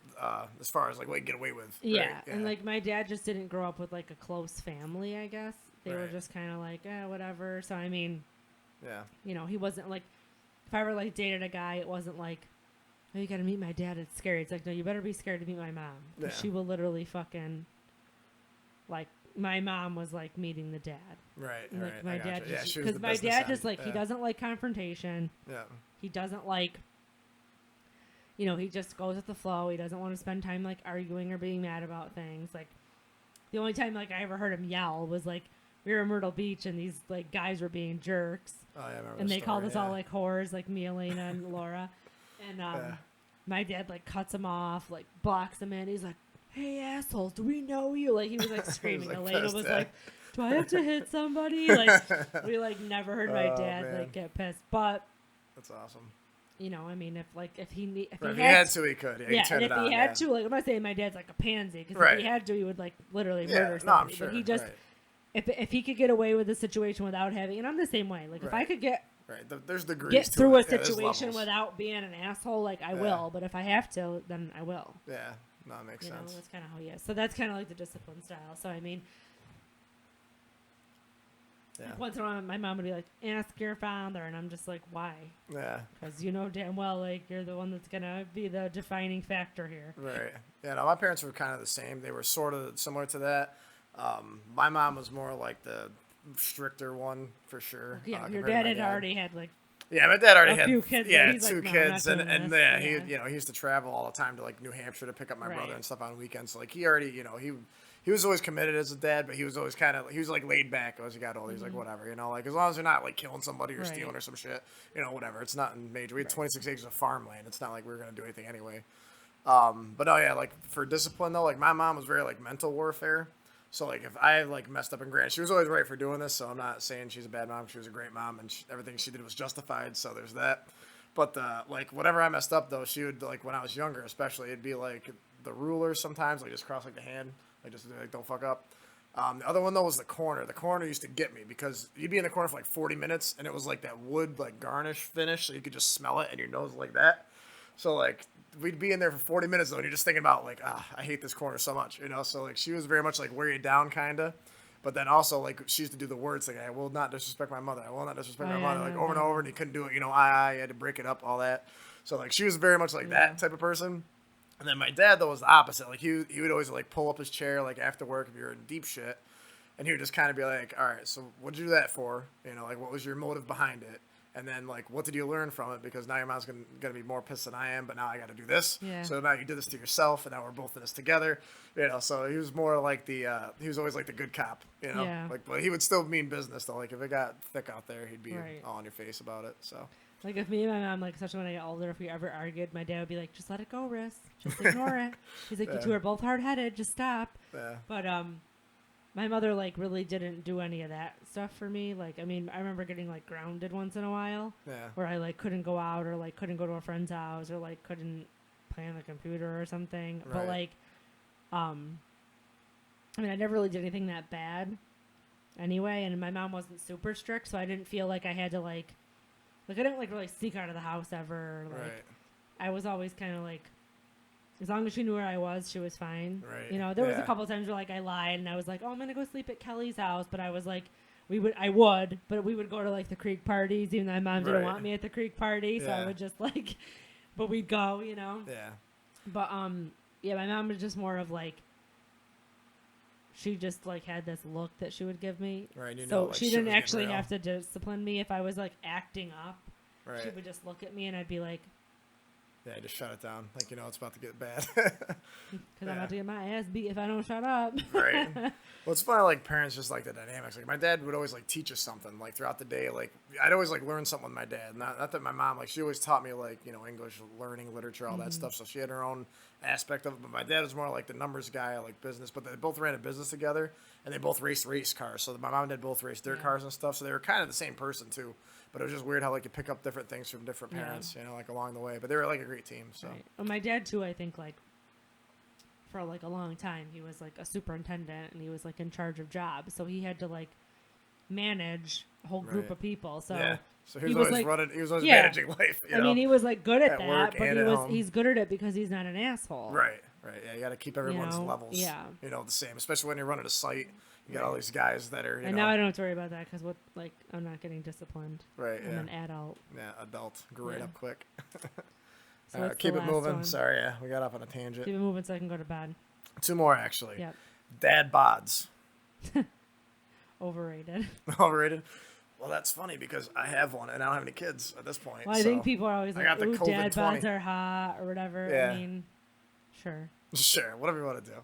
as far as, like, what you get away with.
Yeah,
right? Yeah,
and, like, my dad just didn't grow up with, like, a close family, I guess. They were just kind of like, whatever. So, I mean,
yeah.
You know, he wasn't, like, if I ever, like, dated a guy, it wasn't like, oh, you got to meet my dad. It's scary. It's like, no, you better be scared to meet my mom.
Yeah.
She will literally fucking, like, my mom was, like, meeting the dad.
Right,
and, like,
right.
My dad
just,
because my dad just, like, he doesn't like confrontation.
Yeah.
He doesn't like, you know, he just goes with the flow. He doesn't want to spend time, like, arguing or being mad about things. Like, the only time, like, I ever heard him yell was, like, we were in Myrtle Beach and these, like, guys were being jerks.
Oh, yeah, I remember
and they
story,
called us all, like, whores, like me, Elena, and Laura. And my dad, like, cuts him off, like, blocks him in. He's like, hey, assholes, do we know you? Like, he was, like, screaming.
like,
Elena was like, do I have to hit somebody? Like, we, like, never heard my dad, like, get pissed. But
that's awesome.
You know, I mean, if he
had to, he could. Yeah,
and if he had to, like, I'm not saying my dad's like a pansy, because if he had to, he would, like, literally murder somebody.
No, I'm sure.
But he just, if he could get away with the situation without having, and I'm the same way. Like, if I could get
there's degrees
get
to
through
it.
a situation without being an asshole, like, I will. But if I have to, then I will.
Yeah, no, it makes sense.
That's kind of how he is. So that's kind of like the discipline style. So I mean.
Yeah.
Like once in a while, my mom would be like, ask your father. And I'm just like, why?
Yeah.
Because you know damn well, like, you're the one that's going to be the defining factor here.
Right. Yeah, no, my parents were kind of the same. They were sort of similar to that. My mom was more like the stricter one, for sure.
Yeah, your dad had already had, like,
yeah, my dad already had
few kids,
two kids, and he used to travel all the time to, like, New Hampshire to pick up my brother and stuff on weekends. So, like, he already, you know, he was always committed as a dad, but he was always like laid back as he got older. He's like, whatever, you know, like, as long as you're not, like, killing somebody or stealing or some shit, you know, whatever. It's not major. We had 26 acres of farmland. It's not like we were gonna do anything anyway. But no, yeah, like, for discipline though, like, my mom was very, like, mental warfare. So, like, if I, like, messed up, and granted, she was always right for doing this, so I'm not saying she's a bad mom. She was a great mom, and everything she did was justified, so there's that. But, like, whatever I messed up, though, she would, like, when I was younger especially, it'd be, like, the ruler sometimes, like, just cross, like, the hand, like, just, like, don't fuck up. The other one, though, was the corner. The corner used to get me, because you'd be in the corner for, like, 40 minutes, and it was, like, that wood, like, garnish finish, so you could just smell it in your nose like that. So, like, we'd be in there for 40 minutes, though, and you're just thinking about, like, I hate this corner so much, you know? So, like, she was very much, like, wear you down, kind of. But then also, like, she used to do the words, like, I will not disrespect my mother. I will not disrespect my mother, like, over and over, and you couldn't do it, you know, you had to break it up, all that. So, like, she was very much, like, that type of person. And then my dad, though, was the opposite. Like, he would always, like, pull up his chair, like, after work if you're in deep shit. And he would just kind of be like, all right, so what'd you do that for? You know, like, what was your motive behind it? And then, like, what did you learn from it? Because now your mom's gonna be more pissed than I am, but now I got to do this.
Yeah.
So now you did this to yourself, and now we're both in this together. You know, so he was more like he was always like the good cop, you know?
Yeah.
Like, but he would still mean business, though. Like, if it got thick out there, he'd be all in your face about it, so.
Like, if me and my mom, like, especially when I got older, if we ever argued, my dad would be like, just let it go, Riss. Just ignore it. He's like, you two are both hard-headed. Just stop.
Yeah.
But, my mother, like, really didn't do any of that stuff for me. Like, I mean, I remember getting, like, grounded once in a while. Yeah. Where I, like, couldn't go out or, like, couldn't go to a friend's house or, like, couldn't play on the computer or something. Right. But, like, I mean, I never really did anything that bad anyway. And my mom wasn't super strict, so I didn't feel like I had to, like, I didn't, like, really sneak out of the house ever. Like, I was always kind of, like, as long as she knew where I was, she was fine. Right. You know, there was a couple of times where, like, I lied and I was like, oh, I'm going to go sleep at Kelly's house. But I was like, but we would go to, like, the creek parties, even though my mom didn't want me at the creek party. So I would just, like, but we'd go, you know. Yeah. But, yeah, my mom was just more of, like, she just, like, had this look that she would give me. Right. You know, so like, she didn't actually have to discipline me if I was, like, acting up. Right. She would just look at me and I'd be like,
yeah, just shut it down. Like, you know, it's about to get bad.
Because I'm about to get my ass beat if I don't shut up.
Right. Well, it's funny, like, parents just like the dynamics. Like, my dad would always, like, teach us something, like, throughout the day. Like, I'd always, like, learn something with my dad. Not that my mom, like, she always taught me, like, you know, English, learning, literature, all that stuff. So she had her own aspect of it. But my dad was more like the numbers guy, like, business. But they both ran a business together, and they both raced race cars. So my mom and dad both raced their cars and stuff. So they were kind of the same person, too. But it was just weird how, like, you pick up different things from different parents, you know, like, along the way. But they were, like, a great team, so. Right.
Well, my dad, too, I think, like, for, like, a long time, he was, like, a superintendent, and he was, like, in charge of jobs. So he had to, like, manage a whole group
Right.
of people. So
Yeah. So he
he
was
was
always
like-
running. He was always
Yeah.
managing life. You
I
know?
mean, he was like good at
At
that,
work
but
and at home.
he's good at it because he's not an asshole.
Right. Yeah, you got to keep everyone's
know?
levels.
Yeah.
The same, especially when you're running a site. You got all these guys that are.
And now I don't have to worry about that because I'm not getting disciplined.
Right.
I'm
Yeah.
an adult.
Yeah. Adult. Grew right
Yeah.
up quick.
So
All right,
that's
keep
the
it
last
moving.
one.
Sorry. Yeah, we got off on a tangent.
Keep it moving so I can go to bed.
2 more actually.
Yep.
Dad bods.
Overrated.
Overrated. Well, that's funny because I have one and I don't have any kids at this point.
Well, I think people are always
I
like,
got the
ooh,
COVID
dad
20.
bods are hot or whatever.
Yeah.
I mean, sure.
Sure, whatever you want to do.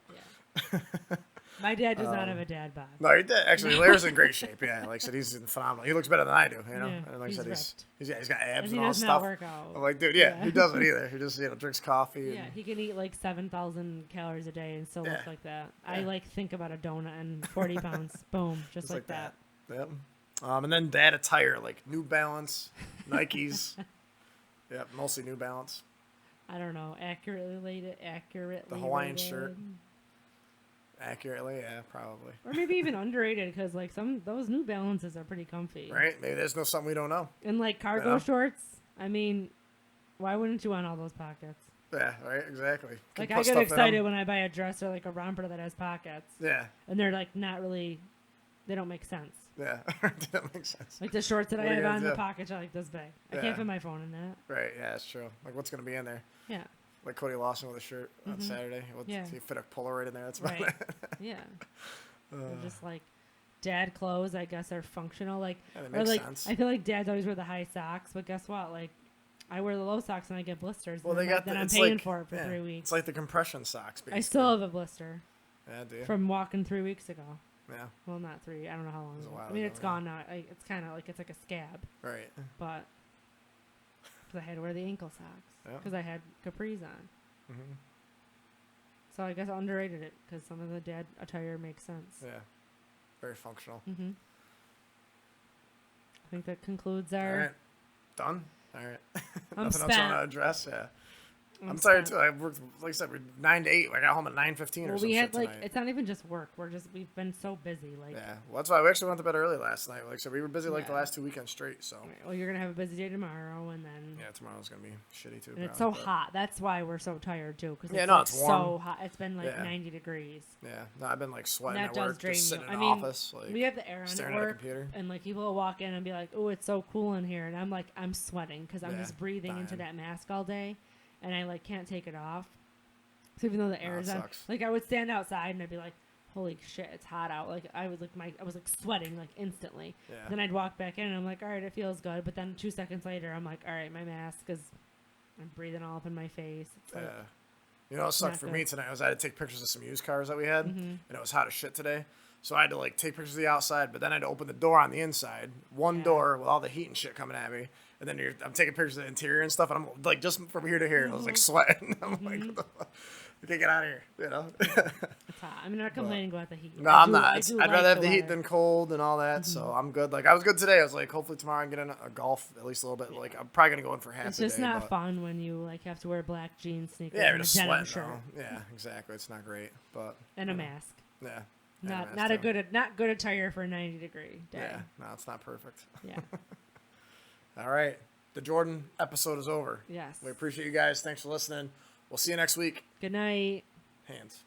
Yeah. My dad does not have a dad bod.
No, he did. Actually, Larry's in great shape. Yeah, like I said, he's phenomenal. He looks better than I do.
Yeah,
and like I
he's
said,
ripped.
he's got abs
And
and
he
all
does not
stuff.
work out.
I'm like, dude, he doesn't either. He just drinks coffee.
Yeah,
And,
he can eat like 7,000 calories a day and still
Yeah.
look like that. I
Yeah.
like think about a donut and 40 pounds. Boom, just like that.
Yep. And then dad attire like New Balance, Nikes. Yep, mostly New Balance.
I don't know. Accurately.
The Hawaiian
rated.
shirt. Accurately, yeah, probably.
Or maybe even underrated because like those New Balances are pretty comfy.
Right? Maybe there's no something we don't know.
And like cargo
Yeah.
shorts. I mean, why wouldn't you want all those pockets?
Yeah, right. Exactly. Can
Like
put
I get
stuff in 'em.
excited when I buy a dress or like a romper that has pockets,
Yeah,
and they're like not really. They don't make sense.
yeah. that makes sense.
Like the shorts that I
What are you
have
gonna
on, the
do?
pockets are like this big. I
Yeah.
can't fit my phone in that.
Right? Yeah, it's true. Like, what's gonna be in there?
Yeah.
Like Cody Lawson with a shirt on Saturday.
Yeah.
You fit a Polaroid in there. That's about
Right.
it.
Yeah. They're just like dad clothes, I guess, are functional. Like,
Yeah, that
or
makes
like,
sense.
I feel like dads always wear the high socks, but guess what? Like, I wear the low socks and I get blisters.
Well,
and
they got
then I'm
it's
paying
like,
for it for
yeah,
3 weeks.
It's like the compression socks. Basically.
I still have a blister
Yeah, do you?
from walking 3 weeks ago.
Yeah.
Well, not 3. I don't know how long.
was a
ago.
while
I mean,
ago,
it's
yeah.
gone now. It's kind of like it's like a scab,
Right.
but because I had to wear the ankle socks
Yeah.
because I had capris on.
hmm
So I guess I underrated it because some of the dad attire makes sense.
Yeah. Very functional.
Mm-hmm. I think that concludes
All
our.
right. Done. All right.
I'm
Nothing else you
spent.
want to address? Yeah. I'm
spent.
tired too. I worked, like I said, 9 to 8. I got home at 9:15 or
Well,
something.
we had like
tonight.
it's not even just work. We've been so busy. Like,
Yeah. Well, that's why we actually went to bed early last night. Like I said, we were busy like the
Yeah.
last 2 weekends straight. So
well, you're gonna have a busy day tomorrow, and then
yeah, tomorrow's gonna be shitty too.
and it's so
probably, but-
hot. That's why we're so tired too. Because
Yeah,
it's,
no,
like,
it's warm.
so hot. It's been like
Yeah.
90 degrees.
Yeah. No, I've been like sweating
That
at
does
work,
drain
just
you.
sitting
I
in
mean,
the office, like
we have the air on at
staring at a
work,
computer.
and like people will walk in and be like, "Oh, it's so cool in here," and I'm like, I'm sweating because I'm
Yeah,
just breathing into
dying.
that mask all day, and I like can't take it off. So even though the air
it
is on,
sucks.
like I would stand outside and I'd be like, "Holy shit, it's hot out!" Like I was like sweating like instantly.
Yeah.
Then I'd walk back in and I'm like, "All right, it feels good," but then 2 seconds later, I'm like, "All right, my mask is." I'm breathing all up in my face. It's like,
Yeah. You know what sucked
not
for
good.
me tonight was I had to take pictures of some used cars that we had,
Mm-hmm.
and it was hot as shit today. So I had to like take pictures of the outside, but then I had to open the door on the inside, one
Yeah.
door with all the heat and shit coming at me, and then I'm taking pictures of the interior and stuff, and I'm like just from here to here, I was like sweating. I'm like, what the fuck? You can't get out of here, you know?
it's hot. I'm not complaining about the heat.
No,
I
I'm
do-
not.
I
It's-
do
I'd
like
rather have the heat
weather.
than cold and all that, so I'm good. Like I was good today. I was like, hopefully tomorrow I can get in a golf at least a little bit. Like I'm probably gonna go in for half
It's
a
just
day.
not
but-
fun when you like have to wear black jeans, sneakers,
Yeah, you're
and a
just
denim
sweating.
shirt
Though. Yeah, exactly. It's not great, but
and a
you know,
mask.
Yeah.
Not
and
not
mask,
a
too.
not good attire for a 90-degree day.
Yeah, no, it's not perfect.
Yeah.
All right. The Jordan episode is over.
Yes.
We appreciate you guys. Thanks for listening. We'll see you next week.
Good night.
Hands.